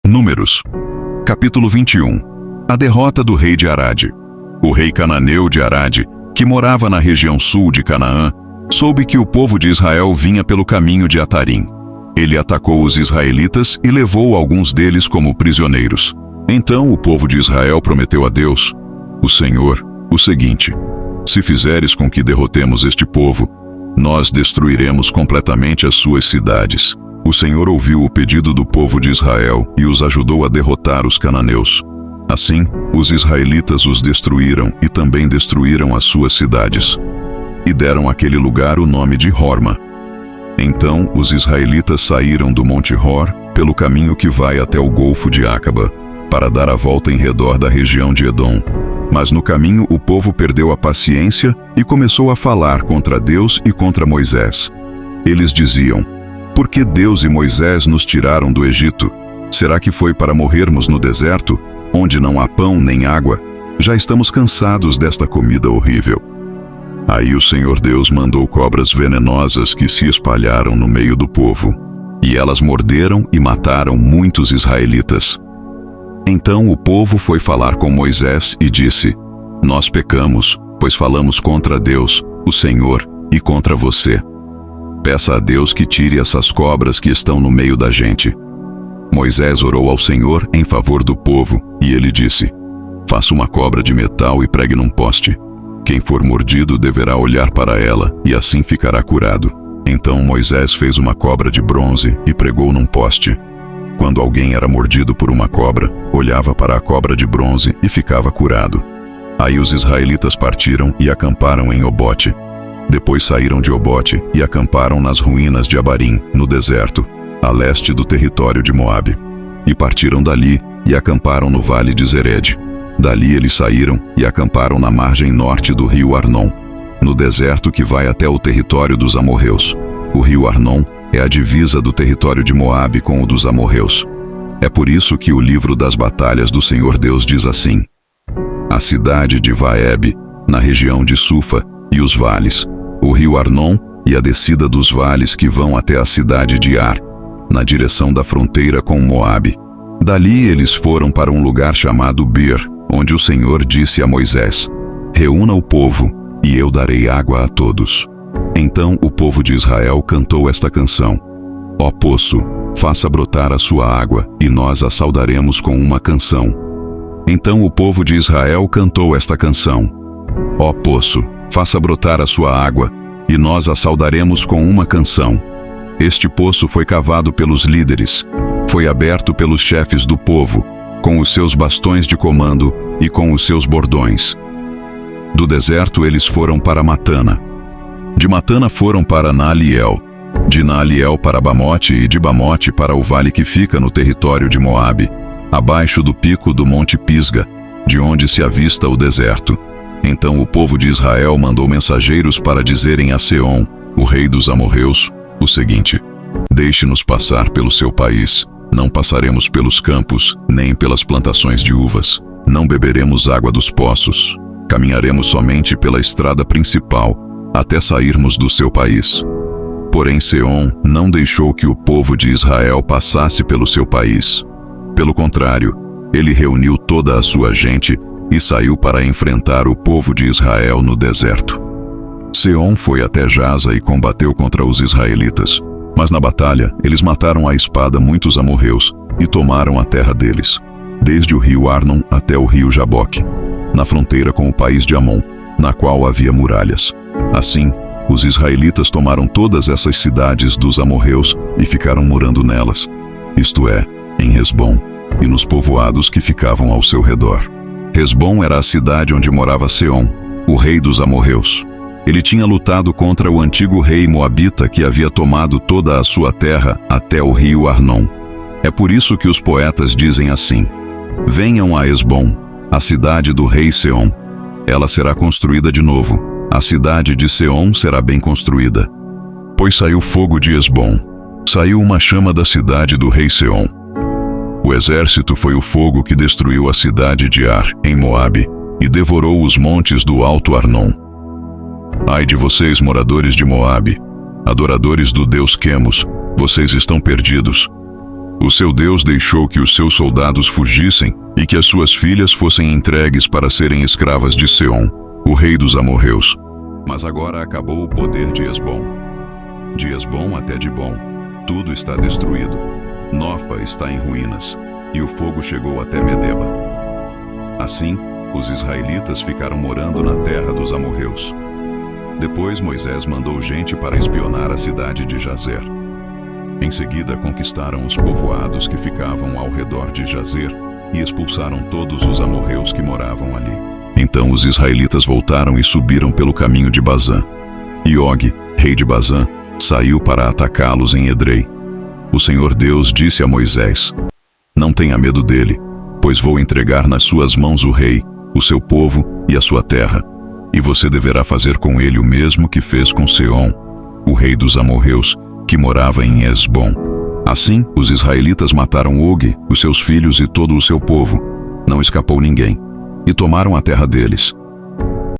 Números, capítulo 21. A derrota do rei de Arade. O rei cananeu de Arade, que morava na região sul de Canaã, soube que o povo de Israel vinha pelo caminho de Atarim. Ele atacou os israelitas e levou alguns deles como prisioneiros. Então o povo de Israel prometeu a Deus, o Senhor, o seguinte: se fizeres com que derrotemos este povo, nós destruiremos completamente as suas cidades. O Senhor ouviu o pedido do povo de Israel e os ajudou a derrotar os cananeus. Assim, os israelitas os destruíram e também destruíram as suas cidades. E deram àquele lugar o nome de Horma. Então os israelitas saíram do Monte Hor pelo caminho que vai até o Golfo de Acaba, para dar a volta em redor da região de Edom. Mas no caminho o povo perdeu a paciência e começou a falar contra Deus e contra Moisés. Eles diziam: por que Deus e Moisés nos tiraram do Egito? Será que foi para morrermos no deserto, onde não há pão nem água? Já estamos cansados desta comida horrível. Aí o Senhor Deus mandou cobras venenosas que se espalharam no meio do povo, e elas morderam e mataram muitos israelitas. Então o povo foi falar com Moisés e disse: nós pecamos, pois falamos contra Deus, o Senhor, e contra você. Peça a Deus que tire essas cobras que estão no meio da gente. Moisés orou ao Senhor em favor do povo, e ele disse: faça uma cobra de metal e pregue num poste. Quem for mordido deverá olhar para ela, e assim ficará curado. Então Moisés fez uma cobra de bronze e pregou num poste. Quando alguém era mordido por uma cobra, olhava para a cobra de bronze e ficava curado. Aí os israelitas partiram e acamparam em Obote. Depois saíram de Obote e acamparam nas ruínas de Abarim, no deserto, a leste do território de Moabe. E partiram dali e acamparam no vale de Zered. Dali eles saíram e acamparam na margem norte do rio Arnon, no deserto que vai até o território dos amorreus. O rio Arnon é a divisa do território de Moabe com o dos amorreus. É por isso que o livro das batalhas do Senhor Deus diz assim: a cidade de Vaeb, na região de Sufa, e os vales, o rio Arnon e a descida dos vales que vão até a cidade de Ar, na direção da fronteira com Moabe. Dali eles foram para um lugar chamado Bir, onde o Senhor disse a Moisés: reúna o povo, e eu darei água a todos. Então o povo de Israel cantou esta canção: ó poço, faça brotar a sua água, e nós a saudaremos com uma canção. Então o povo de Israel cantou esta canção: ó poço, faça brotar a sua água, e nós a saudaremos com uma canção. Este poço foi cavado pelos líderes, foi aberto pelos chefes do povo, com os seus bastões de comando e com os seus bordões. Do deserto eles foram para Matana. De Matana foram para Naaliel, de Naaliel para Bamote e de Bamote para o vale que fica no território de Moabe, abaixo do pico do Monte Pisga, de onde se avista o deserto. Então o povo de Israel mandou mensageiros para dizerem a Seom, o rei dos amorreus, o seguinte: deixe-nos passar pelo seu país. Não passaremos pelos campos, nem pelas plantações de uvas. Não beberemos água dos poços. Caminharemos somente pela estrada principal, até sairmos do seu país. Porém Seom não deixou que o povo de Israel passasse pelo seu país. Pelo contrário, ele reuniu toda a sua gente e saiu para enfrentar o povo de Israel no deserto. Seom foi até Jaza e combateu contra os israelitas. Mas na batalha, eles mataram à espada muitos amorreus e tomaram a terra deles, desde o rio Arnon até o rio Jaboque, na fronteira com o país de Amon, na qual havia muralhas. Assim, os israelitas tomaram todas essas cidades dos amorreus e ficaram morando nelas, isto é, em Hesbom, e nos povoados que ficavam ao seu redor. Hesbom era a cidade onde morava Seom, o rei dos amorreus. Ele tinha lutado contra o antigo rei moabita que havia tomado toda a sua terra até o rio Arnon. É por isso que os poetas dizem assim: venham a Hesbom, a cidade do rei Seom. Ela será construída de novo, a cidade de Seom será bem construída. Pois saiu fogo de Hesbom, saiu uma chama da cidade do rei Seom. O exército foi o fogo que destruiu a cidade de Ar, em Moabe, e devorou os montes do alto Arnon. Ai de vocês, moradores de Moabe, adoradores do deus Quemos, vocês estão perdidos. O seu Deus deixou que os seus soldados fugissem e que as suas filhas fossem entregues para serem escravas de Seom, o rei dos amorreus. Mas agora acabou o poder de Hesbom. De Hesbom até Dibom, tudo está destruído. Nofa está em ruínas, e o fogo chegou até Medeba. Assim, os israelitas ficaram morando na terra dos amorreus. Depois Moisés mandou gente para espionar a cidade de Jazer. Em seguida conquistaram os povoados que ficavam ao redor de Jazer e expulsaram todos os amorreus que moravam ali. Então os israelitas voltaram e subiram pelo caminho de Bazã. E Og, rei de Bazã, saiu para atacá-los em Edrei. O Senhor Deus disse a Moisés: Não tenha medo dele, pois vou entregar nas suas mãos o rei, o seu povo e a sua terra. E você deverá fazer com ele o mesmo que fez com Seom, o rei dos amorreus, que morava em Hesbom. Assim, os israelitas mataram Og, os seus filhos e todo o seu povo. Não escapou ninguém. E tomaram a terra deles.